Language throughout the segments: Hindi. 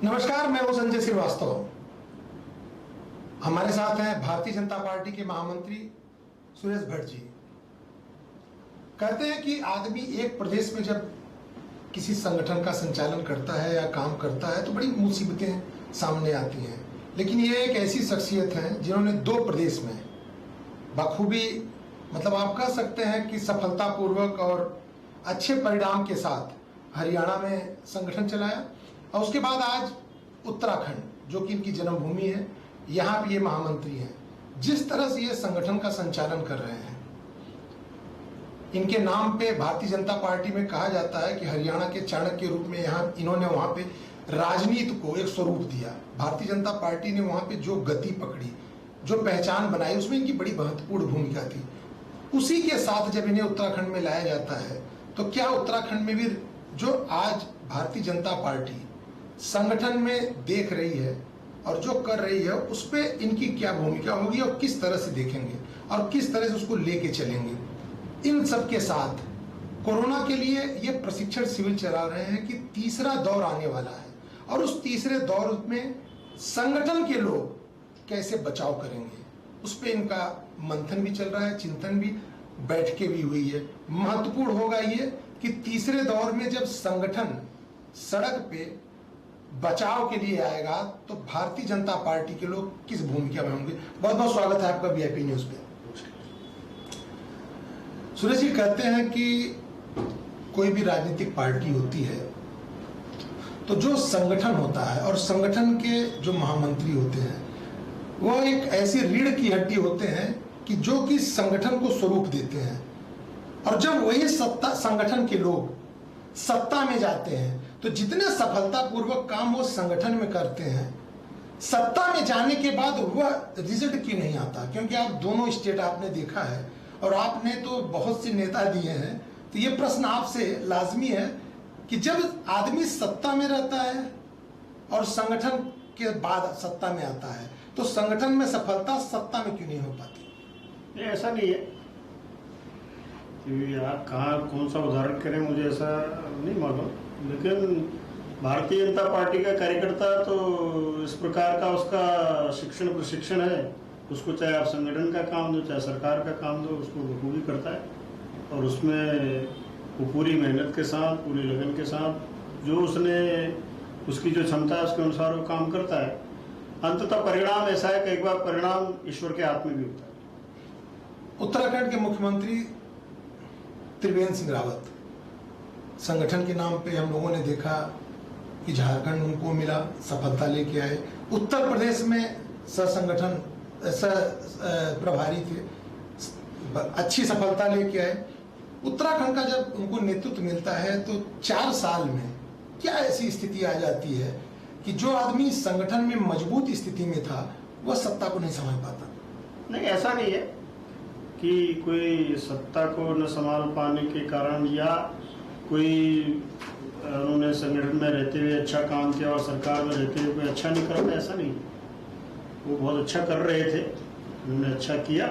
नमस्कार, मैं हूं संजय श्रीवास्तव। हमारे साथ हैं भारतीय जनता पार्टी के महामंत्री सुरेश भट्ट जी। कहते हैं कि आदमी एक प्रदेश में जब किसी संगठन का संचालन करता है या काम करता है तो बड़ी मुसीबतें सामने आती हैं, लेकिन ये एक ऐसी शख्सियत है जिन्होंने 2 प्रदेश में बखूबी मतलब आप कह सकते हैं कि सफलतापूर्वक और अच्छे परिणाम के साथ हरियाणा में संगठन चलाया और उसके बाद आज उत्तराखंड जो कि इनकी जन्मभूमि है, यहाँ पे ये महामंत्री हैं। जिस तरह से ये संगठन का संचालन कर रहे हैं, इनके नाम पे भारतीय जनता पार्टी में कहा जाता है कि हरियाणा के चाणक्य के रूप में यहाँ इन्होंने वहाँ पे राजनीति को एक स्वरूप दिया। भारतीय जनता पार्टी ने वहाँ पे जो गति पकड़ी, जो पहचान बनाई, उसमें इनकी बड़ी महत्वपूर्ण भूमिका थी। उसी के साथ जब इन्हें उत्तराखंड में लाया जाता है तो क्या उत्तराखंड में भी जो आज भारतीय जनता पार्टी संगठन में देख रही है और जो कर रही है उस पर इनकी क्या भूमिका होगी और किस तरह से देखेंगे और किस तरह से उसको लेके चलेंगे। इन सब के साथ कोरोना के लिए ये प्रशिक्षण शिविर चला रहे हैं कि तीसरा दौर आने वाला है और उस तीसरे दौर में संगठन के लोग कैसे बचाव करेंगे उस पर इनका मंथन भी चल रहा है, चिंतन भी, बैठकें भी हुई है। महत्वपूर्ण होगा ये कि तीसरे दौर में जब संगठन सड़क पे बचाव के लिए आएगा तो भारतीय जनता पार्टी के लोग किस भूमिका में होंगे। बहुत बहुत स्वागत है आपका वीआईपी न्यूज पे। सुरेश जी, कहते हैं कि कोई भी राजनीतिक पार्टी होती है तो जो संगठन होता है और संगठन के जो महामंत्री होते हैं वो एक ऐसी रीढ़ की हड्डी होते हैं कि जो कि संगठन को स्वरूप देते हैं। और जब वही संगठन के लोग सत्ता में जाते हैं तो जितने सफलतापूर्वक काम वो संगठन में करते हैं, सत्ता में जाने के बाद वह रिजल्ट क्यों नहीं आता? क्योंकि आप दोनों स्टेट आपने देखा है और आपने तो बहुत से नेता दिए हैं, तो ये प्रश्न आपसे लाजमी है कि जब आदमी सत्ता में रहता है और संगठन के बाद सत्ता में आता है तो संगठन में सफलता सत्ता में क्यों नहीं हो पाती? ऐसा नहीं है कि आप कहाँ कौन सा उदाहरण करें, मुझे ऐसा नहीं मालूम, लेकिन भारतीय जनता पार्टी का कार्यकर्ता तो इस प्रकार का उसका शिक्षण प्रशिक्षण है, उसको चाहे आप संगठन का काम दो चाहे सरकार का काम दो, उसको बखूबी करता है और उसमें वो पूरी मेहनत के साथ, पूरी लगन के साथ जो उसने उसकी जो क्षमता है उसके अनुसार वो काम करता है। अंततः परिणाम ऐसा है कि एक बार परिणाम ईश्वर के हाथ में भी होता है। उत्तराखंड के मुख्यमंत्री त्रिवेंद्र सिंह रावत, संगठन के नाम पे हम लोगों ने देखा कि झारखंड उनको मिला, सफलता लेके आए। उत्तर प्रदेश में संगठन प्रभारी थे, अच्छी सफलता लेके आए। उत्तराखंड का जब उनको नेतृत्व मिलता है तो 4 साल में क्या ऐसी स्थिति आ जाती है कि जो आदमी संगठन में मजबूत स्थिति में था वह सत्ता को नहीं संभाल पाता? नहीं, ऐसा नहीं है कि कोई सत्ता को न संभाल पाने के कारण या कोई उन्होंने संगठन में रहते हुए अच्छा काम किया और सरकार में रहते हुए कोई अच्छा नहीं कर रहा, ऐसा नहीं। वो बहुत अच्छा कर रहे थे, उन्होंने अच्छा किया।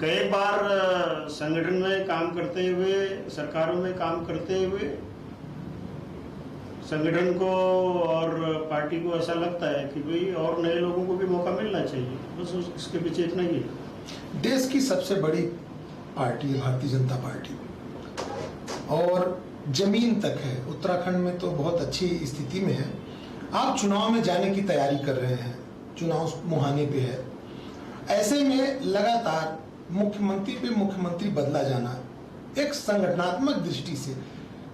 कई बार संगठन में काम करते हुए, सरकारों में काम करते हुए संगठन को और पार्टी को ऐसा लगता है कि भाई और नए लोगों को भी मौका मिलना चाहिए, बस इसके पीछे इतना ही है। देश की सबसे बड़ी पार्टी है भारतीय जनता पार्टी और जमीन तक है, उत्तराखंड में तो बहुत अच्छी स्थिति में है। आप चुनाव में जाने की तैयारी कर रहे हैं, चुनाव मुहाने पे है, ऐसे में लगातार मुख्यमंत्री पे मुख्यमंत्री बदला जाना, एक संगठनात्मक दृष्टि से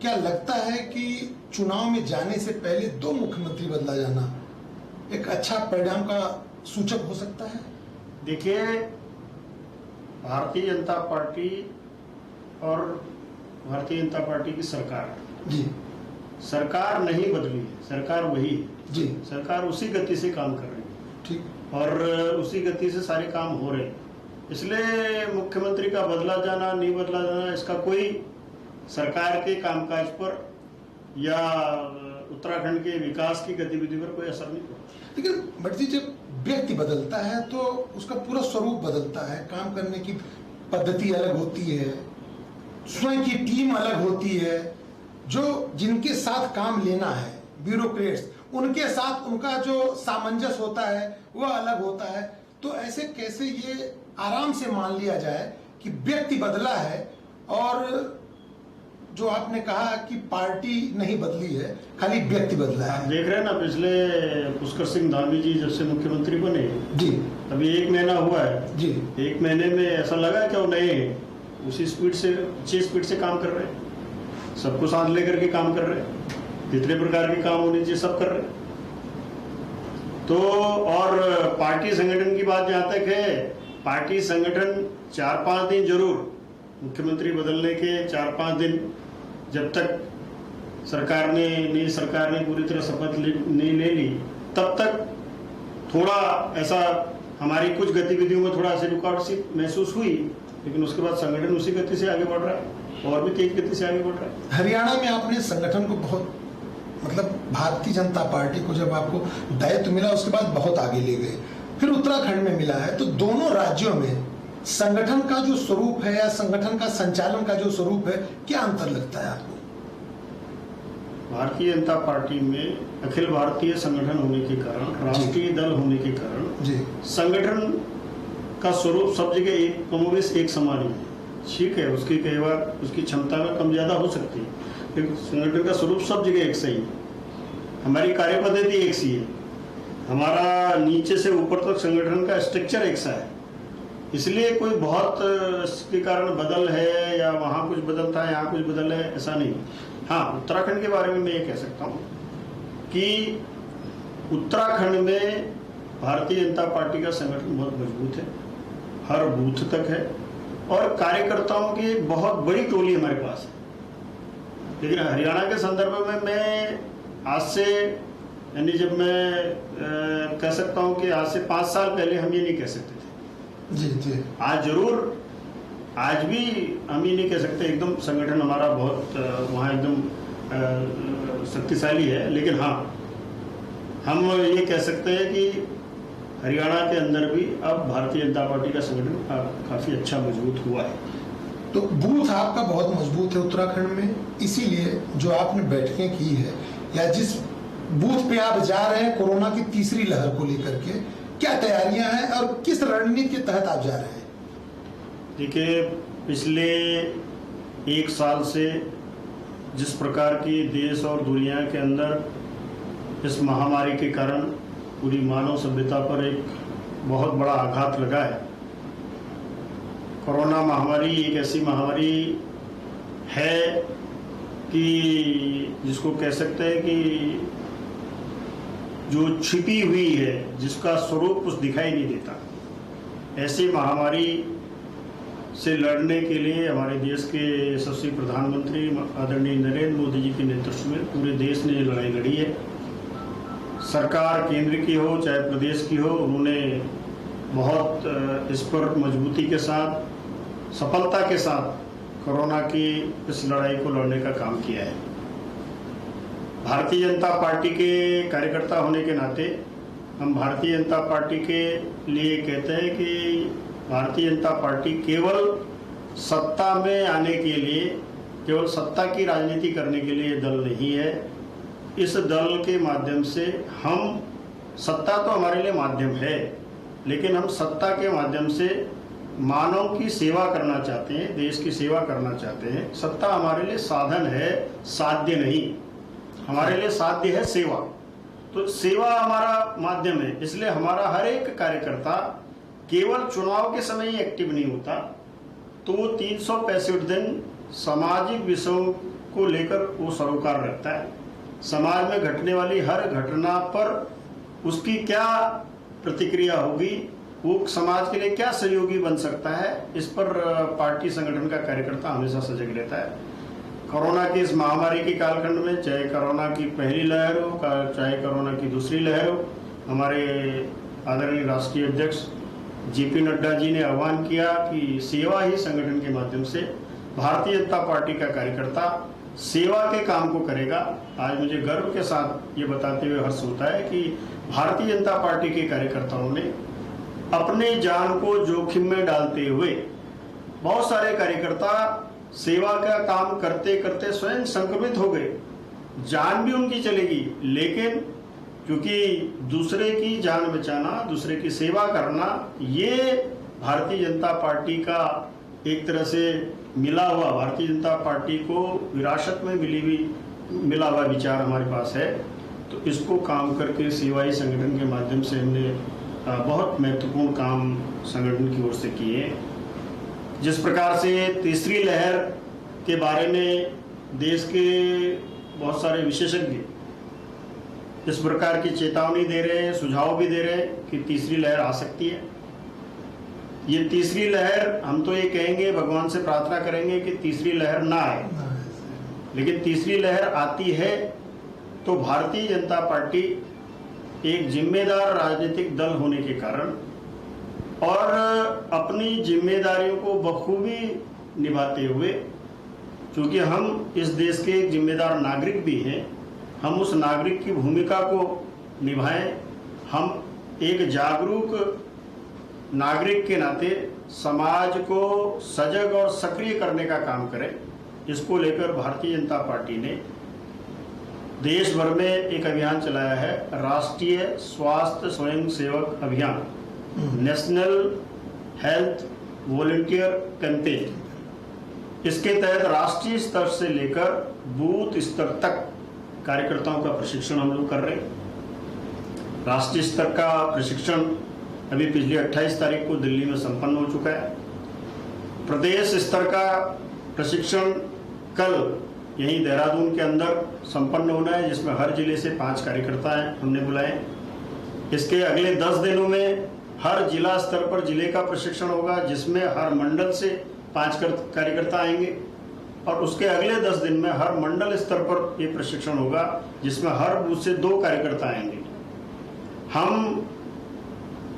क्या लगता है कि चुनाव में जाने से पहले 2 मुख्यमंत्री बदला जाना एक अच्छा परिणाम का सूचक हो सकता है? देखिए, भारतीय जनता पार्टी और भारतीय जनता पार्टी की सरकार जी, सरकार नहीं बदली है, सरकार वही है जी, सरकार उसी गति से काम कर रही है, ठीक, और उसी गति से सारे काम हो रहे हैं। इसलिए मुख्यमंत्री का बदला जाना नहीं बदला जाना इसका कोई सरकार के कामकाज पर या उत्तराखंड के विकास की गतिविधि पर कोई असर नहीं पड़ा। लेकिन भट्ट जी, जब व्यक्ति बदलता है तो उसका पूरा स्वरूप बदलता है, काम करने की पद्धति अलग होती है, स्वयं की टीम अलग होती है, जो जिनके साथ काम लेना है ब्यूरोक्रेट्स उनके साथ उनका जो सामंजस्य होता है वह अलग होता है। तो ऐसे कैसे ये आराम से मान लिया जाए कि व्यक्ति बदला है और जो आपने कहा कि पार्टी नहीं बदली है, खाली व्यक्ति बदला है। देख रहे हैं ना, पिछले पुष्कर सिंह धामी जी जब से मुख्यमंत्री बने जी, अभी 1 महीना हुआ है जी, 1 महीने में ऐसा लगा कि वो नए हैं, उसी स्पीड से, अच्छी स्पीड से काम कर रहे हैं, सबको साथ लेकर के काम कर रहे हैं, जितने प्रकार के काम होने चाहिए सब कर रहे हैं। तो और पार्टी संगठन की बात जहाँ तक है, पार्टी संगठन 4-5 दिन जरूर, मुख्यमंत्री बदलने के 4-5 दिन, जब तक नई सरकार ने पूरी तरह शपथ नहीं ले ली, तब तक थोड़ा ऐसा हमारी कुछ गतिविधियों में थोड़ा ऐसी रुकावट सी महसूस हुई, लेकिन उसके बाद संगठन उसी गति से आगे बढ़ रहा है और भी तेज गति से आगे बढ़ रहा है। हरियाणा में आपने संगठन को बहुत, मतलब भारतीय जनता पार्टी को जब आपको दायित्व मिला उसके बाद बहुत आगे ले गए, फिर उत्तराखंड में मिला है, तो दोनों राज्यों में संगठन का जो स्वरूप है या संगठन का संचालन का जो स्वरूप है, क्या अंतर लगता है आपको? भारतीय जनता पार्टी में अखिल भारतीय संगठन होने के कारण, राष्ट्रीय दल होने के कारण जी, संगठन का स्वरूप सब जगह एक कमोबेश एक समान ही है। ठीक है, उसकी कई बार उसकी क्षमता में कम ज्यादा हो सकती है, लेकिन संगठन का स्वरूप सब जगह एक सही है। हमारी कार्य पद्धति एक सी है, हमारा नीचे से ऊपर तक संगठन का स्ट्रक्चर एक सा है। इसलिए कोई बहुत इसके कारण बदल है या वहाँ कुछ बदल था यहाँ कुछ बदल है, ऐसा नहीं। हाँ, उत्तराखंड के बारे में मैं ये कह सकता हूँ कि उत्तराखंड में भारतीय जनता पार्टी का संगठन बहुत मजबूत है, हर बूथ तक है, और कार्यकर्ताओं की एक बहुत बड़ी टोली हमारे पास है। लेकिन हरियाणा के संदर्भ में मैं आज से, यानी जब मैं कह सकता हूँ कि आज से 5 साल पहले हम ये नहीं कह सकते थे। जी, जी, आज जरूर, आज भी हम ये नहीं कह सकते एकदम संगठन हमारा बहुत वहाँ एकदम शक्तिशाली है, लेकिन हाँ, हम ये कह सकते हैं कि हरियाणा के अंदर भी अब भारतीय जनता पार्टी का संगठन काफी अच्छा मजबूत हुआ है। तो बूथ आपका बहुत मजबूत है उत्तराखंड में, इसीलिए जो आपने बैठकें की है या जिस बूथ पे आप जा रहे हैं कोरोना की तीसरी लहर को लेकर के, क्या तैयारियां हैं और किस रणनीति के तहत आप जा रहे हैं? देखिए, पिछले 1 साल से जिस प्रकार की देश और दुनिया के अंदर इस महामारी के कारण पूरी मानव सभ्यता पर एक बहुत बड़ा आघात लगा है। कोरोना महामारी एक ऐसी महामारी है कि जिसको कह सकते हैं कि जो छिपी हुई है, जिसका स्वरूप कुछ दिखाई नहीं देता, ऐसी महामारी से लड़ने के लिए हमारे देश के यशस्वी प्रधानमंत्री आदरणीय नरेंद्र मोदी जी के नेतृत्व में पूरे देश ने ये लड़ाई लड़ी है। सरकार केंद्र की हो चाहे प्रदेश की हो, उन्होंने बहुत इस पर मजबूती के साथ, सफलता के साथ कोरोना की इस लड़ाई को लड़ने का काम किया है। भारतीय जनता पार्टी के कार्यकर्ता होने के नाते हम भारतीय जनता पार्टी के लिए कहते हैं कि भारतीय जनता पार्टी केवल सत्ता में आने के लिए, केवल सत्ता की राजनीति करने के लिए दल नहीं है। इस दल के माध्यम से हम, सत्ता तो हमारे लिए माध्यम है, लेकिन हम सत्ता के माध्यम से मानव की सेवा करना चाहते हैं, देश की सेवा करना चाहते हैं। सत्ता हमारे लिए साधन है, साध्य नहीं। हमारे लिए साध्य है सेवा, तो सेवा हमारा माध्यम है। इसलिए हमारा हर एक कार्यकर्ता केवल चुनाव के समय ही एक्टिव नहीं होता, तो वो 365 दिन सामाजिक विषयों को लेकर वो सरोकार रखता है। समाज में घटने वाली हर घटना पर उसकी क्या प्रतिक्रिया होगी, वो समाज के लिए क्या सहयोगी बन सकता है, इस पर पार्टी संगठन का कार्यकर्ता हमेशा सजग रहता है। कोरोना की इस महामारी के कालखंड में, चाहे कोरोना की पहली लहर हो चाहे कोरोना की दूसरी लहर हो, हमारे आदरणीय राष्ट्रीय अध्यक्ष जेपी नड्डा जी ने आह्वान किया कि सेवा ही संगठन के माध्यम से भारतीय जनता पार्टी का कार्यकर्ता सेवा के काम को करेगा। आज मुझे गर्व के साथ ये बताते हुए हर्ष होता है कि भारतीय जनता पार्टी के कार्यकर्ताओं ने अपने जान को जोखिम में डालते हुए, बहुत सारे कार्यकर्ता सेवा का काम करते करते स्वयं संक्रमित हो गए, जान भी उनकी चलेगी, लेकिन क्योंकि दूसरे की जान बचाना, दूसरे की सेवा करना, ये भारतीय जनता पार्टी का एक तरह से मिला हुआ, भारतीय जनता पार्टी को विरासत में मिला हुआ विचार हमारे पास है। तो इसको काम करके सेवाई संगठन के माध्यम से हमने बहुत महत्वपूर्ण काम संगठन की ओर से किए। जिस प्रकार से तीसरी लहर के बारे में देश के बहुत सारे विशेषज्ञ इस प्रकार की चेतावनी दे रहे हैं, सुझाव भी दे रहे हैं कि तीसरी लहर आ सकती है। ये तीसरी लहर, हम तो ये कहेंगे, भगवान से प्रार्थना करेंगे कि तीसरी लहर ना आए, लेकिन तीसरी लहर आती है तो भारतीय जनता पार्टी एक जिम्मेदार राजनीतिक दल होने के कारण और अपनी जिम्मेदारियों को बखूबी निभाते हुए, क्योंकि हम इस देश के एक जिम्मेदार नागरिक भी हैं, हम उस नागरिक की भूमिका को निभाएं। हम एक जागरूक नागरिक के नाते समाज को सजग और सक्रिय करने का काम करें। इसको लेकर भारतीय जनता पार्टी ने देश भर में एक अभियान चलाया है, राष्ट्रीय स्वास्थ्य स्वयंसेवक अभियान, नेशनल हेल्थ वॉलंटियर कैंपेन। इसके तहत राष्ट्रीय स्तर से लेकर बूथ स्तर तक कार्यकर्ताओं का प्रशिक्षण हम लोग कर रहे हैं। राष्ट्रीय स्तर का प्रशिक्षण अभी पिछली 28 तारीख को दिल्ली में संपन्न हो चुका है। प्रदेश स्तर का प्रशिक्षण कल यहीं देहरादून के अंदर संपन्न होना है, जिसमें हर जिले से 5 कार्यकर्ता हमने बुलाए। इसके अगले 10 दिनों में हर जिला स्तर पर जिले का प्रशिक्षण होगा, जिसमें हर मंडल से 5 कार्यकर्ता आएंगे, और उसके अगले 10 दिन में हर मंडल स्तर पर ये प्रशिक्षण होगा, जिसमें हर बूथ से 2 कार्यकर्ता आएंगे। हम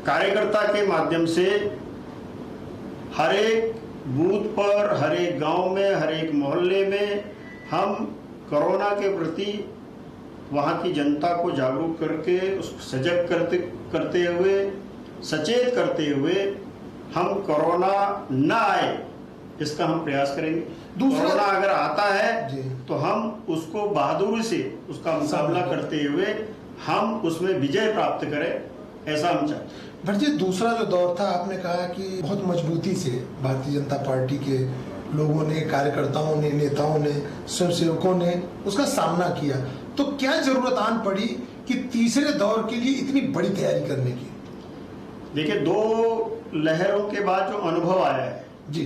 कार्यकर्ता के माध्यम से हर एक बूथ पर, हर एक गांव में, हर एक मोहल्ले में हम कोरोना के प्रति वहां की जनता को जागरूक करके, उसको सजग करते हुए, सचेत करते हुए हम कोरोना न आए इसका हम प्रयास करेंगे। कोरोना अगर आता है तो हम उसको बहादुरी से उसका मुकाबला करते हुए हम उसमें विजय प्राप्त करें, ऐसा हम चाहते हैं। भट्ट जी, दूसरा जो दौर था, आपने कहा कि बहुत मजबूती से भारतीय जनता पार्टी के लोगों ने, कार्यकर्ताओं ने, नेताओं ने, स्वयंसेवकों ने उसका सामना किया, तो क्या जरूरत आन पड़ी कि तीसरे दौर के लिए इतनी बड़ी तैयारी करने की? देखिए, 2 लहरों के बाद जो अनुभव आया है जी,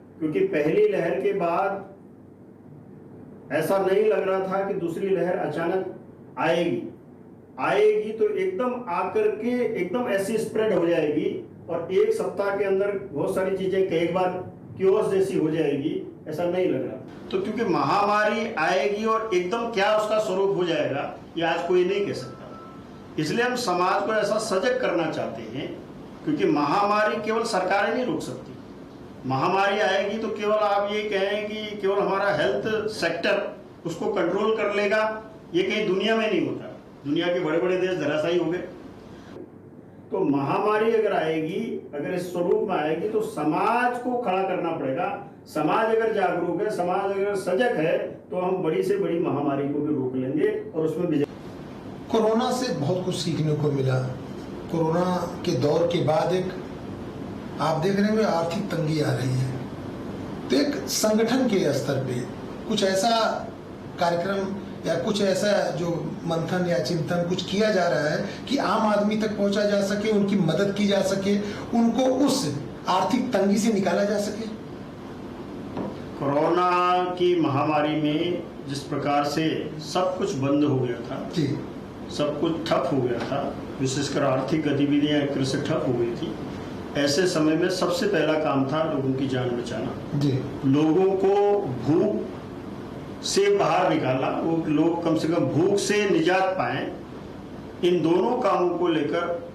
क्योंकि पहली लहर के बाद ऐसा नहीं लग रहा था कि दूसरी लहर अचानक आएगी तो एकदम आकर के एकदम ऐसी स्प्रेड हो जाएगी और 1 सप्ताह के अंदर बहुत सारी चीजें एक बार क्योस जैसी हो जाएगी, ऐसा नहीं लग रहा। तो क्योंकि महामारी आएगी और एकदम क्या उसका स्वरूप हो जाएगा ये आज कोई नहीं कह सकता, इसलिए हम समाज को ऐसा सजग करना चाहते हैं, क्योंकि महामारी केवल सरकारें नहीं रोक सकती। महामारी आएगी तो केवल आप ये कहें कि केवल हमारा हेल्थ सेक्टर उसको कंट्रोल कर लेगा, ये कहीं दुनिया में नहीं होता। दुनिया के बड़े बड़े देश धराशायी हो गए। तो महामारी अगर आएगी, अगर इस स्वरूप में आएगी तो समाज को खड़ा करना पड़ेगा। समाज अगर जागरूक है, समाज अगर सजग है, तो हम बड़ी से बड़ी महामारी को भी रोक लेंगे और उसमें विजय। कोरोना से बहुत कुछ सीखने को मिला। कोरोना के दौर के बाद एक आप देख रहे हैं आर्थिक तंगी आ रही है, तो एक संगठन के स्तर पे कुछ ऐसा कार्यक्रम या कुछ ऐसा जो मंथन या चिंतन कुछ किया जा रहा है कि आम आदमी तक पहुंचा जा सके, उनकी मदद की जा सके, उनको उस आर्थिक तंगी से निकाला जा सके। कोरोना की महामारी में जिस प्रकार से सब कुछ बंद हो गया था जी, सब कुछ ठप हो गया था, विशेषकर आर्थिक गतिविधियां एक तरह से ठप हो गई थी, ऐसे समय में सबसे पहला काम था लोगों की जान बचाना जी। लोगों को भूख से बाहर निकाला, वो लोग कम से कम भूख से निजात पाएं। इन दोनों कामों को लेकर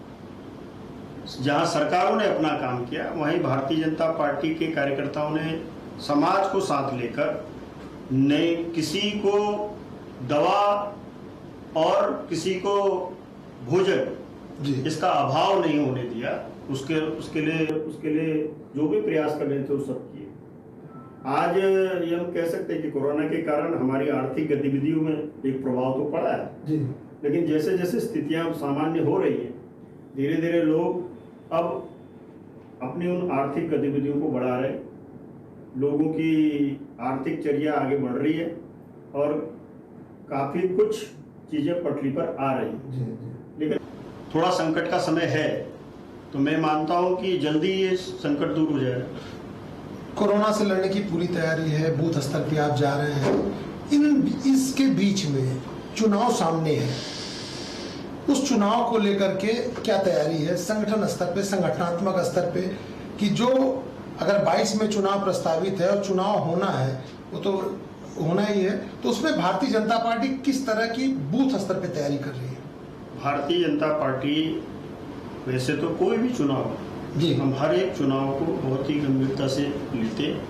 जहां सरकारों ने अपना काम किया, वहीं भारतीय जनता पार्टी के कार्यकर्ताओं ने समाज को साथ लेकर नहीं किसी को दवा और किसी को भोजन जी, इसका अभाव नहीं होने दिया। उसके लिए जो भी प्रयास कर रहे थे वो सब किए। आज ये हम कह सकते हैं कि कोरोना के कारण हमारी आर्थिक गतिविधियों में एक प्रभाव तो पड़ा है जी। लेकिन जैसे जैसे स्थितियां सामान्य हो रही हैं, धीरे धीरे लोग अब अपनी उन आर्थिक गतिविधियों को बढ़ा रहे हैं, लोगों की आर्थिक चर्या आगे बढ़ रही है और काफ़ी कुछ चीज़ें पटरी पर आ रही हैं। लेकिन थोड़ा संकट का समय है, तो मैं मानता हूं कि जल्दी ये संकट दूर हो जाएगा। कोरोना से लड़ने की पूरी तैयारी है, बूथ स्तर पे आप जा रहे हैं, इसके बीच में चुनाव सामने है, उस चुनाव को लेकर के क्या तैयारी है संगठन स्तर पे, संगठनात्मक स्तर पे, कि जो अगर 22 में चुनाव प्रस्तावित है और चुनाव होना है, वो तो होना ही है, तो उसमें भारतीय जनता पार्टी किस तरह की बूथ स्तर पे तैयारी कर रही है? भारतीय जनता पार्टी वैसे तो कोई भी चुनाव जी, हम हर एक चुनाव को बहुत ही गंभीरता से लेते हैं,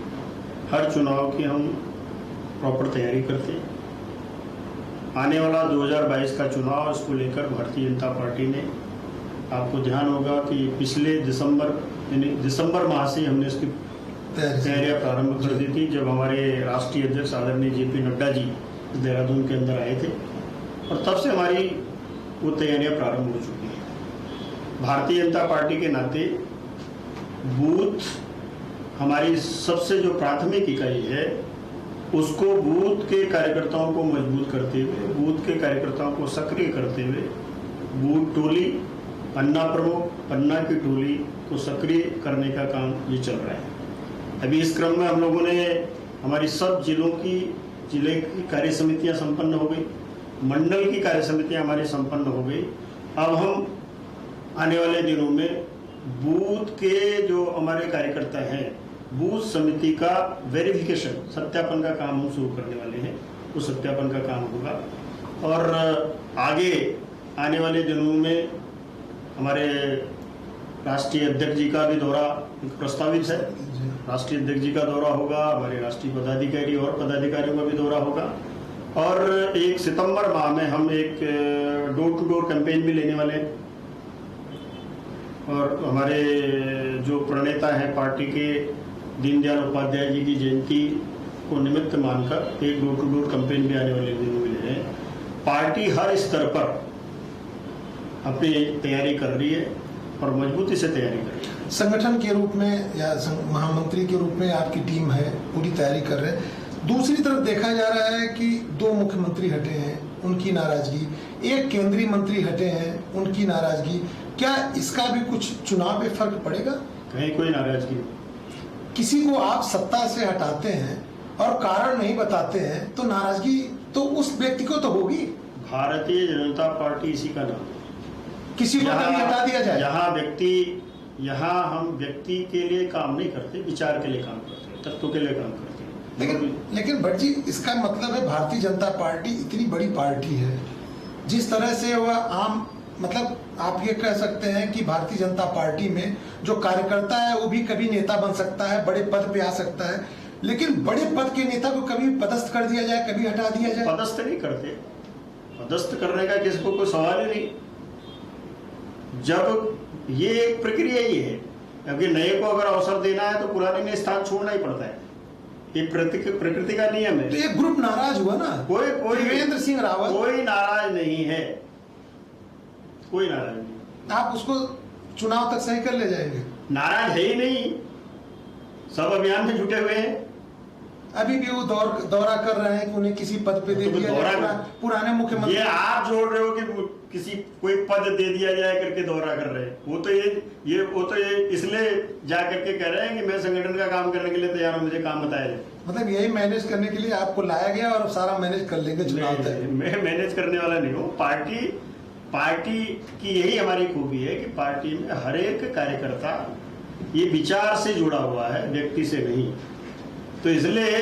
हर चुनाव की हम प्रॉपर तैयारी करते हैं। आने वाला 2022 का चुनाव, इसको लेकर भारतीय जनता पार्टी ने, आपको ध्यान होगा कि पिछले दिसंबर माह से हमने इसकी तैयारियां प्रारंभ कर दी थी, जब हमारे राष्ट्रीय अध्यक्ष आदरणीय JP नड्डा जी देहरादून के अंदर आए थे, और तब से हमारी वो तैयारियां प्रारंभ हो चुकी हैं। भारतीय जनता पार्टी के नाते बूथ हमारी सबसे जो प्राथमिक इकाई है, उसको बूथ के कार्यकर्ताओं को मजबूत करते हुए, बूथ के कार्यकर्ताओं को सक्रिय करते हुए, बूथ टोली, पन्ना प्रमुख, पन्ना की टोली को सक्रिय करने का काम ये चल रहा है। अभी इस क्रम में हम लोगों ने हमारी सब जिले की कार्य समितियां संपन्न हो गई, मंडल की कार्य समितियां हमारी संपन्न हो गई। अब हम आने वाले दिनों में बूथ के जो हमारे कार्यकर्ता हैं, बूथ समिति का वेरिफिकेशन, सत्यापन का काम हम शुरू करने वाले हैं। उस सत्यापन का काम होगा और आगे आने वाले दिनों में हमारे राष्ट्रीय अध्यक्ष जी का भी दौरा प्रस्तावित है। राष्ट्रीय अध्यक्ष जी का दौरा होगा, हमारे राष्ट्रीय पदाधिकारी और पदाधिकारियों का भी दौरा होगा, और 1 सितंबर माह में हम एक डोर टू डोर कैंपेन भी लेने वाले हैं। और हमारे जो प्रणेता हैं पार्टी के, दीनदयाल उपाध्याय जी की जयंती को निमित्त मानकर एक डोर टू डोर कैंपेन भी आने वाले दिनों में ले रहे हैं। पार्टी हर स्तर पर अपनी तैयारी कर रही है और मजबूती से तैयारी कर रही है। संगठन के रूप में या महामंत्री के रूप में आपकी टीम है, पूरी तैयारी कर रहे हैं। दूसरी तरफ देखा जा रहा है कि 2 मुख्यमंत्री हटे हैं, उनकी नाराजगी, 1 केंद्रीय मंत्री हटे हैं, उनकी नाराजगी, क्या इसका भी कुछ चुनाव पे फर्क पड़ेगा? कहीं कोई नाराजगी नहीं। किसी को आप सत्ता से हटाते हैं और कारण नहीं बताते हैं, तो नाराजगी तो उस व्यक्ति को तो होगी। भारतीय जनता पार्टी इसी का नाम है। किसी को कभी हटा दिया जाए? यहाँ हम व्यक्ति के लिए काम नहीं करते, विचार के लिए काम करते हैं, तत्वों के लिए काम करते हैं। लेकिन भट्ट जी, इसका मतलब है भारतीय जनता पार्टी इतनी बड़ी पार्टी है, जिस तरह से वह आम, मतलब आप ये कह सकते हैं कि भारतीय जनता पार्टी में जो कार्यकर्ता है वो भी कभी नेता बन सकता है, बड़े पद पे आ सकता है, लेकिन बड़े पद के नेता को कभी पदस्थ कर दिया जाए, कभी हटा दिया जाए। पदस्थ नहीं करते, पदस्थ करने का किसी को कोई सवाल ही नहीं। जब ये एक प्रक्रिया ही है, क्योंकि नए को अगर अवसर देना है तो पुराने ने स्थान छोड़ना ही पड़ता है, ये प्रकृति का नियम है। तो ये ग्रुप नाराज हुआ ना, कोई त्रिवेंद्र सिंह रावत, कोई नाराज नहीं है, कोई नाराज नहीं। आप उसको चुनाव तक सही कर ले जाएंगे? नाराज है ही नहीं, सब अभियान में जुटे हुए हैं। अभी भी वो दौरा कर रहे हैं कि उन्हें किसी पद पे दे दिया जाए, पुराने मुख्यमंत्री। ये आप जोड़ रहे हो कि किसी कोई पद दे दिया जाए करके दौरा कर रहे हैं। वो तो ये इसलिए जा करके कह रहे हैं कि मैं संगठन का काम करने के लिए तैयार हूं, मुझे काम बताया जाए। मतलब यही मैनेज करने के लिए आपको लाया गया और सारा मैनेज कर लेंगे चुनाव तक? मैं मैनेज करने वाला नहीं हूँ। पार्टी की यही हमारी खूबी है कि पार्टी में हर एक कार्यकर्ता ये विचार से जुड़ा हुआ है, व्यक्ति से नहीं। तो इसलिए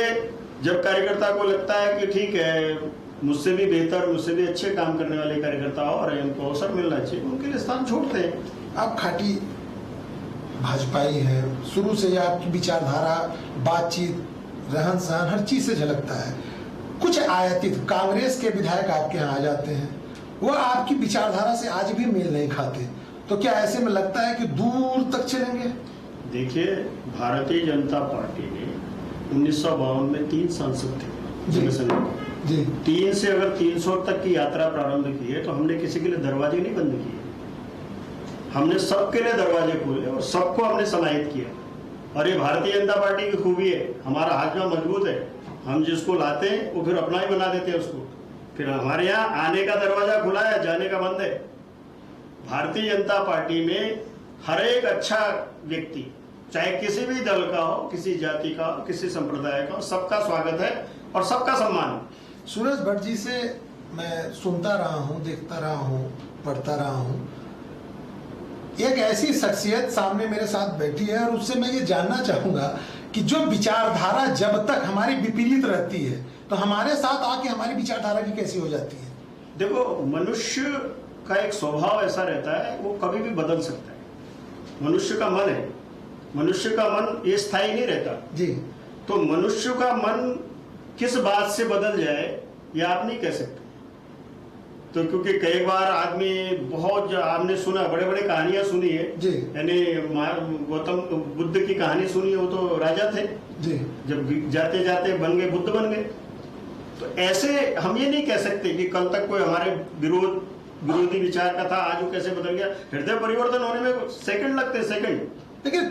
जब कार्यकर्ता को लगता है कि ठीक है, मुझसे भी बेहतर, मुझसे भी अच्छे काम करने वाले कार्यकर्ता और उनको अवसर मिलना चाहिए, उनके लिए स्थान छोड़ते हैं। आप खाटी भाजपाई हैं, शुरू से आपकी विचारधारा, बातचीत, रहन सहन हर चीज से झलकता है। कुछ आयातित कांग्रेस के विधायक आपके यहाँ आ जाते हैं, वह आपकी विचारधारा से आज भी मेल नहीं खाते, तो क्या ऐसे में लगता है कि दूर तक चलेंगे? देखिए, भारतीय जनता पार्टी ने 1952 में 3 सांसद थे जी 3 से अगर 300 तक की यात्रा प्रारंभ की है तो हमने किसी के लिए दरवाजे नहीं बंद किए, हमने सबके लिए दरवाजे खोले और सबको हमने समाहित किया। और ये भारतीय जनता पार्टी की खूबी है, हमारा हाजमा मजबूत है, हम जिसको लाते हैं वो फिर अपना ही बना देते हैं उसको। फिर हमारे यहाँ आने का दरवाजा खुला है, जाने का बंद है। भारतीय जनता पार्टी में हर एक अच्छा व्यक्ति, चाहे किसी भी दल का हो, किसी जाति का हो, किसी संप्रदाय का हो, सबका स्वागत है और सबका सम्मान। सूरज भट्ट जी से मैं सुनता रहा हूँ, देखता रहा हूँ, पढ़ता रहा हूँ, एक ऐसी शख्सियत सामने मेरे साथ बैठी है और उससे मैं ये जानना चाहूंगा कि जो विचारधारा जब तक हमारी विपरीत रहती है तो हमारे साथ आके हमारी विचारधारा की कैसी हो जाती है। देखो, मनुष्य का एक स्वभाव ऐसा रहता है, वो कभी भी बदल सकता है। मनुष्य का मन है, मनुष्य का मन ये स्थायी नहीं रहता जी। तो मनुष्य का मन किस बात से बदल जाए ये आप नहीं कह सकते। तो क्योंकि कई बार आदमी बहुत, आपने सुना, बड़े बड़े कहानियां सुनी है जी। यानी गौतम बुद्ध की कहानी सुनी है, वो तो राजा थे जी। जब जाते जाते बन गए, बुद्ध बन गए। तो ऐसे हम ये नहीं कह सकते कि कल तक कोई हमारे विरोधी विचार का था, आज वो कैसे बदल गया। हृदय परिवर्तन होने में सेकंड लगते हैं, सेकंड। लेकिन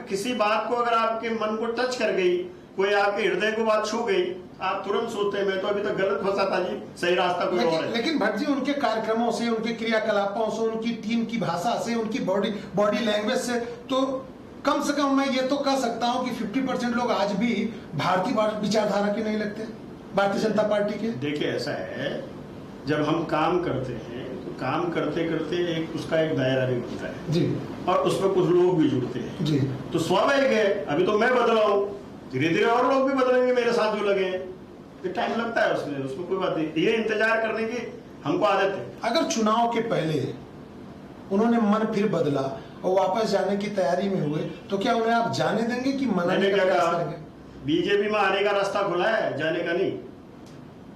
किसी बात को अगर आपके मन को टच कर गई, कोई आपके हृदय को बात छू गई, आप तुरंत सोचते हैं मैं तो अभी तक गलत फंसा था जी, सही रास्ता कोई और है। लेकिन भट्ट जी, उनके कार्यक्रमों से, उनके क्रियाकलापों से, उनकी टीम की भाषा से, उनकी बॉडी लैंग्वेज से तो कम से कम मैं ये तो कह सकता हूं कि 50% लोग आज भी भारतीय विचारधारा के नहीं लगते, भारतीय जनता पार्टी के। देखिए, ऐसा है, जब हम काम करते हैं तो काम करते करते एक उसका एक दायरा भी बनता है जी, और उसमें कुछ लोग भी जुड़ते हैं जी। तो स्वाभाविक है, अभी तो मैं बदला हूं, धीरे धीरे और लोग भी बदलेंगे मेरे साथ जो लगे हैं, फिर टाइम लगता है उसमें कोई बात नहीं। ये इंतजार करने की हमको आदत है। अगर चुनाव के पहले उन्होंने मन फिर बदला और वापस जाने की तैयारी में हुए तो क्या उन्हें आप जाने देंगे कि मनाने का प्रयास करेंगे? बीजेपी में आने का रास्ता खुला है, जाने का नहीं।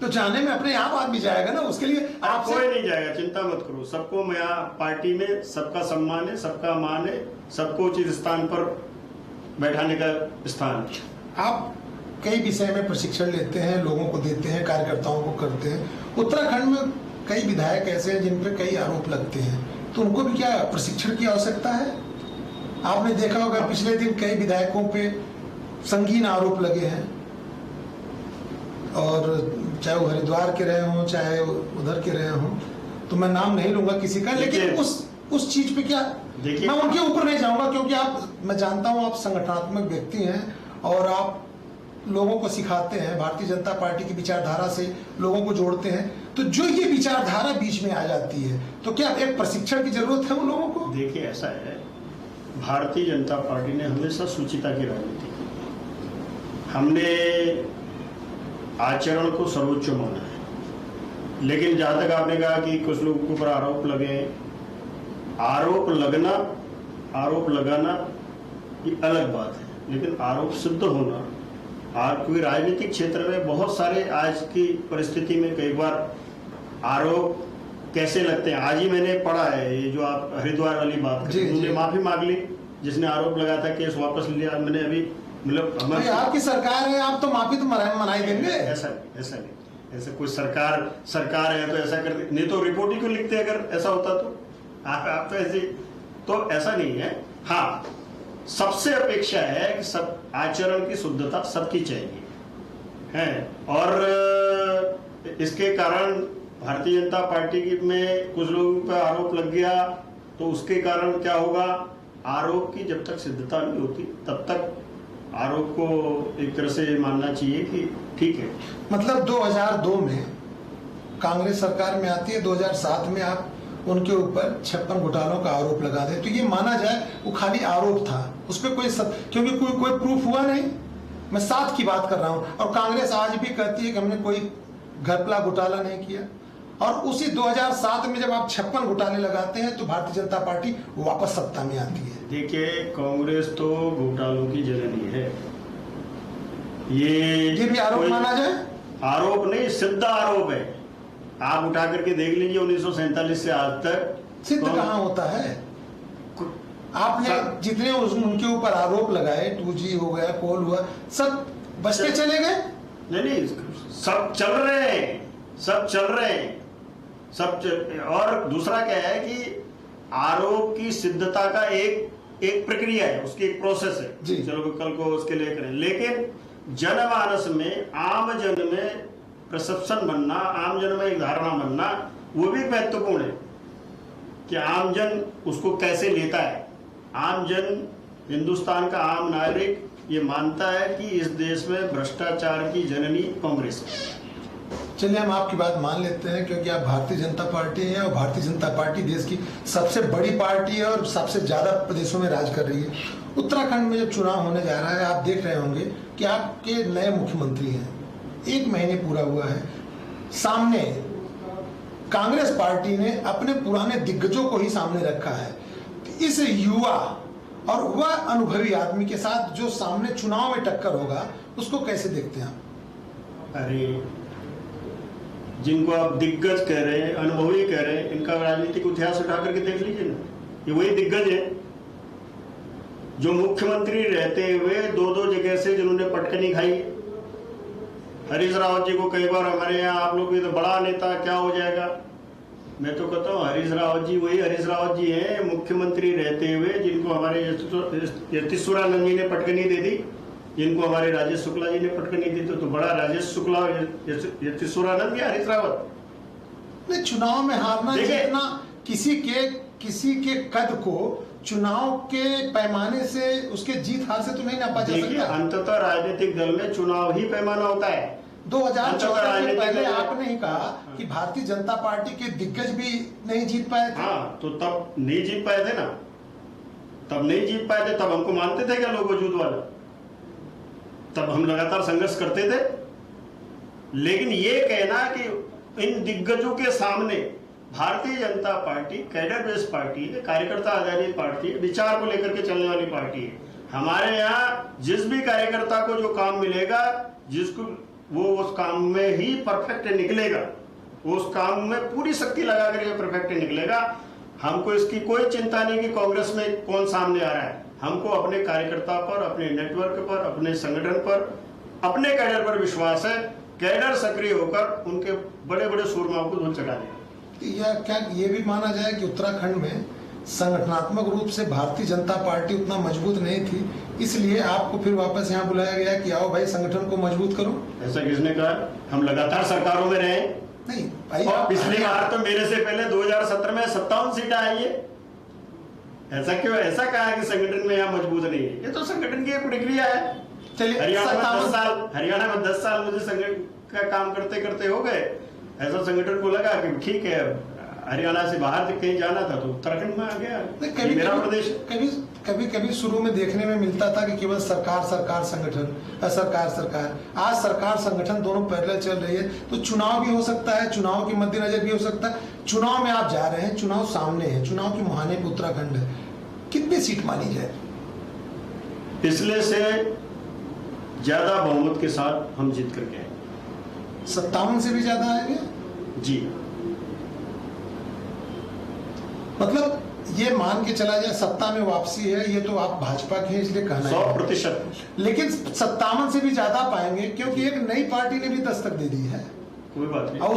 तो जाने में अपने आप आदमी जाएगा ना, उसके लिए आपसे कोई नहीं जाएगा, चिंता मत करो। सबको मैं पार्टी में सबका सम्मान है, सबका मान है, सबको उचित स्थान पर बैठाने का स्थान। आप कई विषय में प्रशिक्षण लेते हैं, लोगों को देते हैं, कार्यकर्ताओं को करते हैं। उत्तराखंड में कई विधायक ऐसे हैं जिन पे कई आरोप लगते हैं, तो उनको भी क्या प्रशिक्षण की आवश्यकता है? आपने देखा होगा पिछले दिन कई विधायकों पे संगीन आरोप लगे हैं, और चाहे वो हरिद्वार के रहे हों, चाहे उधर के रहे हों, तो मैं नाम नहीं लूंगा किसी का, लेकिन उस चीज पे क्या, मैं उनके ऊपर नहीं जाऊंगा क्योंकि मैं जानता हूं आप संगठनात्मक व्यक्ति हैं और आप लोगों को सिखाते हैं, भारतीय जनता पार्टी की विचारधारा से लोगों को जोड़ते हैं। तो जो ये विचारधारा बीच में आ जाती है तो क्या एक प्रशिक्षण की जरूरत है उन लोगों को? देखिए, ऐसा है, भारतीय जनता पार्टी ने हमेशा सुचिता की राजनीति की। हमने आचरण को सर्वोच्च माना है, लेकिन जहां तक आपने कहा कि कुछ लोगों के ऊपर आरोप लगे, आरोप लगाना ये अलग बात है, लेकिन आरोप सिद्ध होना, क्योंकि राजनीतिक क्षेत्र में बहुत सारे आज की परिस्थिति में कई बार आरोप कैसे लगते हैं। आज ही मैंने पढ़ा है, ये जो आप हरिद्वार वाली बात करते हैं, उन्होंने माफी मांग ली, जिसने आरोप लगाया था, केस वापस लिया। मैंने अभी मतलब आपकी सरकार है, आप तो माफी तो मनाई देंगे? ऐसा नहीं, ऐसा कोई सरकार है तो ऐसा कर, नहीं तो रिपोर्ट ही क्यों लिखते अगर ऐसा होता तो। आप तो ऐसे, तो ऐसा नहीं है। हाँ, सबसे अपेक्षा है कि सब आचरण की शुद्धता सबकी चाहिए है, और इसके कारण भारतीय जनता पार्टी में कुछ लोगों पर आरोप लग गया तो उसके कारण क्या होगा, आरोप की जब तक सिद्धता नहीं होती तब तक आरोप को एक तरह से मानना चाहिए कि ठीक है। मतलब 2002 में कांग्रेस सरकार में आती है, 2007 में आप उनके ऊपर 56 घोटालों का आरोप लगा दे तो ये माना जाए वो खाली आरोप था, उस पर क्योंकि कोई प्रूफ हुआ नहीं। मैं 7 की बात कर रहा हूं, और कांग्रेस आज भी कहती है कि हमने कोई घपला घोटाला नहीं किया। और उसी 2007 में जब आप 56 घोटाले लगाते हैं तो भारतीय जनता पार्टी वापस सत्ता में आती है। देखिए, कांग्रेस तो घोटालों की जननी है, ये भी आरोप माना जाए? आरोप नहीं, सिद्ध आरोप है। आप उठा करके देख लीजिए 1947 से आज तक सिद्ध कहाँ होता है? आपने जितने उनके ऊपर आरोप लगाए, 2G हो गया, कोल हुआ, सब बच के चले गए। नहीं, सब चल रहे हैं, सब चल रहे हैं, और दूसरा क्या है कि आरोप की सिद्धता का एक प्रक्रिया है, उसकी एक प्रोसेस है। चलो कल को उसके लिए करें, लेकिन जनमानस में, आम जन में परसेप्शन बनना, आम जन में एक धारणा बनना, वो भी महत्वपूर्ण है कि आम जन उसको कैसे लेता है। आम जन, हिंदुस्तान का आम नागरिक ये मानता है कि इस देश में भ्रष्टाचार की जननी कांग्रेस है। चलिए हम आपकी बात मान लेते हैं, क्योंकि आप भारतीय जनता पार्टी हैं और भारतीय जनता पार्टी देश की सबसे बड़ी पार्टी है और सबसे ज्यादा प्रदेशों में राज कर रही है। उत्तराखंड में जब चुनाव होने जा रहा है, आप देख रहे होंगे कि आपके नए मुख्यमंत्री हैं, 1 महीने पूरा हुआ है, सामने कांग्रेस पार्टी ने अपने पुराने दिग्गजों को ही सामने रखा है। इस युवा और वह अनुभवी आदमी के साथ जो सामने चुनाव में टक्कर होगा, उसको कैसे देखते हैं आप? अरे, जिनको आप दिग्गज कह रहे हैं, अनुभवी कह रहे हैं, इनका राजनीतिक इतिहास उठा करके देख लीजिए ना, ये वही दिग्गज है जो मुख्यमंत्री रहते हुए 2-2 जगह से जिन्होंने पटकनी खाई। हरीश रावत जी को कई बार हमारे यहाँ आप लोग भी तो बड़ा नेता क्या हो जाएगा, मैं तो कहता हूँ हरीश रावत जी वही हरीश रावत जी हैं, मुख्यमंत्री रहते हुए जिनको हमारे यतीश्वरानंद जी ने पटकनी दे दी, जिनको हमारे राजेश शुक्ला जी ने पटकनी दी, तो बड़ा राजेश शुक्ला, यतीश्वरानंद या हरीश रावत? नहीं, चुनाव में हारना जीतना किसी के कद को चुनाव के पैमाने से, उसके जीत हार से तो नहीं नापा जा सकता। अंततः राजनीतिक दल में चुनाव ही पैमाना होता है। 2014 में पहले आपने ही कहा कि भारतीय जनता पार्टी के दिग्गज भी नहीं जीत पाए थे। हाँ, तो तब नहीं जीत पाए थे ना, तब नहीं जीत पाए थे, तब हमको मानते थे क्या लोग वजूद वाला? तब हम लगातार संघर्ष करते थे। लेकिन ये कहना कि इन दिग्गजों के सामने Bharatiya Janata party cadre based party है, कार्यकर्ता आधारित पार्टी है, विचार को लेकर के चलने वाली पार्टी है। हमारे यहाँ जिस भी कार्यकर्ता को जो काम मिलेगा, जिसको वो उस काम में ही परफेक्ट निकलेगा, वो उस काम में पूरी शक्ति लगा करके परफेक्ट निकलेगा। हमको इसकी कोई चिंता नहीं कि कांग्रेस में कौन सामने आ रहा है। हमको अपने कार्यकर्ता पर, अपने नेटवर्क पर, अपने संगठन पर, अपने कैडर पर विश्वास है। कैडर सक्रिय होकर उनके बड़े बड़े सूरमाओं को धूल चढ़ा देगा। या क्या ये भी माना जाए कि उत्तराखंड में संगठनात्मक रूप से भारतीय जनता पार्टी उतना मजबूत नहीं थी, इसलिए आपको फिर वापस यहाँ बुलाया गया कि आओ भाई संगठन को मजबूत करो? ऐसा किसने कहा? हम लगातार सरकारों में रहे। नहीं भाई, और पिछली बार तो मेरे से पहले 2017 में 57 सीटें आई है। ऐसा क्यों? ऐसा कहा कि संगठन में यहाँ मजबूत नहीं है? ये तो संगठन की एक प्रक्रिया है। चलिए, हरियाणा में 10 साल मुझे संगठन का काम करते करते हो गए। ऐसा संगठन को लगा कि ठीक है, हरियाणा से बाहर कहीं जाना था तो उत्तराखंड में आ गया। मेरा प्रदेश। कभी शुरू में देखने में मिलता था कि केवल सरकार सरकार संगठन, सरकार सरकार। आज सरकार संगठन दोनों पैरेलल चल रही है, तो चुनाव भी हो सकता है, चुनाव के मद्देनजर भी हो सकता है। चुनाव में आप जा रहे हैं, चुनाव सामने है, चुनाव की मुहाने पे उत्तराखंड है, कितनी सीट मानी जाए? पिछले से ज्यादा बहुमत के साथ हम जीत करके आए। 57 से भी ज्यादा आएंगे जी। मतलब ये मान के चला जाए सत्ता में वापसी है, ये तो आप भाजपा के हैं इसलिए कहना 100%। लेकिन 57 से भी ज्यादा पाएंगे, क्योंकि एक नई पार्टी ने भी दस्तक दे दी है। कोई बात नहीं। और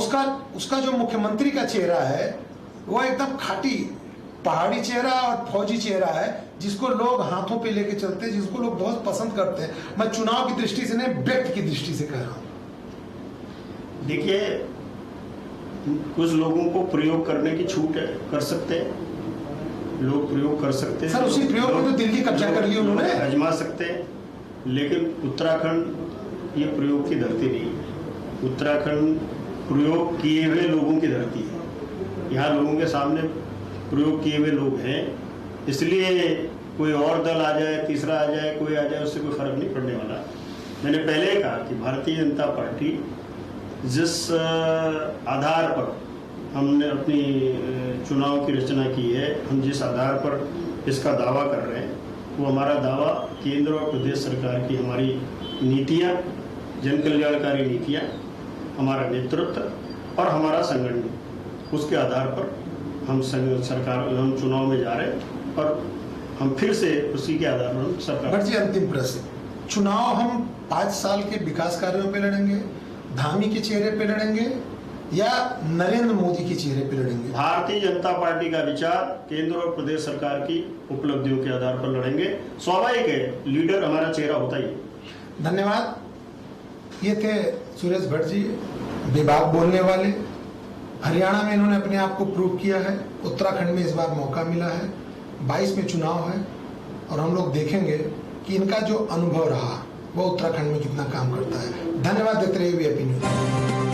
उसका जो मुख्यमंत्री का चेहरा है वो एकदम खाटी पहाड़ी चेहरा और फौजी चेहरा है, जिसको लोग हाथों पे लेके चलते हैं, जिसको लोग बहुत पसंद करते हैं। मैं चुनाव की दृष्टि से नहीं, व्यक्ति की दृष्टि से कह रहा हूं। देखिए, कुछ लोगों को प्रयोग करने की छूट है, कर सकते हैं लोग, प्रयोग कर सकते हैं सर। उसी प्रयोग में तो दिल्ली कब्जा कर लिया उन्होंने, आजमा सकते हैं। लेकिन उत्तराखंड ये प्रयोग की धरती नहीं है। उत्तराखंड प्रयोग किए हुए लोगों की धरती है। यहाँ लोगों के सामने प्रयोग किए हुए लोग हैं, इसलिए कोई और दल आ जाए, तीसरा आ जाए, कोई आ जाए, उससे कोई फर्क नहीं पड़ने वाला। मैंने पहले कहा कि भारतीय जनता पार्टी जिस आधार पर हमने अपनी चुनाव की रचना की है, हम जिस आधार पर इसका दावा कर रहे हैं, वो हमारा दावा केंद्र और प्रदेश सरकार की हमारी नीतियाँ, जन कल्याणकारी नीतियाँ, हमारा नेतृत्व और हमारा संगठन, उसके आधार पर हम चुनाव में जा रहे हैं और हम फिर से उसी के आधार पर सरकार। अंतिम प्रश्न, चुनाव हम 5 साल के विकास कार्यों पे लड़ेंगे, धामी के चेहरे पे लड़ेंगे या नरेंद्र मोदी के चेहरे पे लड़ेंगे? भारतीय जनता पार्टी का विचार केंद्र और प्रदेश सरकार की उपलब्धियों के आधार पर लड़ेंगे। स्वाभाविक है, लीडर हमारा चेहरा होता ही है। धन्यवाद। ये थे सुरेश भट्ट जी, बेबाक बोलने वाले। हरियाणा में इन्होंने अपने आप को प्रूव किया है, उत्तराखंड में इस बार मौका मिला है, 22 में चुनाव है और हम लोग देखेंगे कि इनका जो अनुभव रहा वो उत्तराखंड में कितना काम करता है। धन्यवाद देते रहिए वीआईपी न्यूज़।